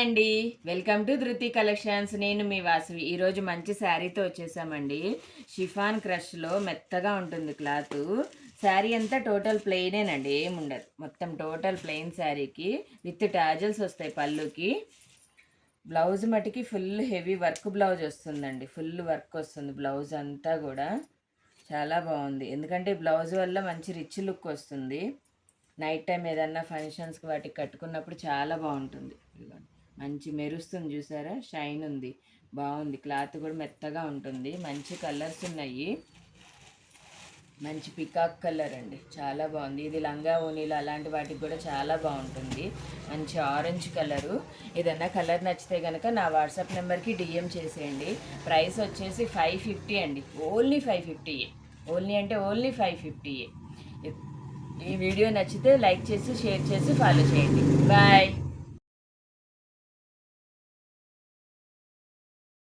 అండి, welcome to ధృతి collections. నేను మీ వాసవి. ఈరోజు మంచి శారీతో వచ్చేసామండి. షిఫాన్ క్రష్లో మెత్తగా ఉంటుంది క్లాత్. శారీ అంతా టోటల్ ప్లెయినేనండి, ఏముండదు. మొత్తం టోటల్ ప్లెయిన్ శారీకి విత్ టాజల్స్ వస్తాయి పళ్ళుకి. బ్లౌజ్ మటుకి ఫుల్ హెవీ వర్క్ బ్లౌజ్ వస్తుందండి. ఫుల్ వర్క్ వస్తుంది బ్లౌజ్ అంతా కూడా. చాలా బాగుంది, ఎందుకంటే బ్లౌజ్ వల్ల మంచి రిచ్ లుక్ వస్తుంది. నైట్ టైం ఏదన్నా ఫంక్షన్స్కి వాటికి కట్టుకున్నప్పుడు చాలా బాగుంటుంది. మంచి మెరుస్తుంది, చూసారా, షైన్ ఉంది, బాగుంది. క్లాత్ కూడా మెత్తగా ఉంటుంది. మంచి కలర్స్ ఉన్నాయి. మంచి పికాక్ కలర్ అండి, చాలా బాగుంది. ఇది లంగా ఓనీలు అలాంటి వాటికి కూడా చాలా బాగుంటుంది. మంచి ఆరెంజ్ కలరు. ఏదన్నా కలర్ నచ్చితే కనుక నా వాట్సాప్ నెంబర్కి డిఎం చేసేయండి. ప్రైస్ వచ్చేసి 550 అండి, ఓన్లీ 550. ఓన్లీ అంటే ఓన్లీ 550. ఈ వీడియో నచ్చితే లైక్ చేసి షేర్ చేసి ఫాలో చేయండి. బాయ్.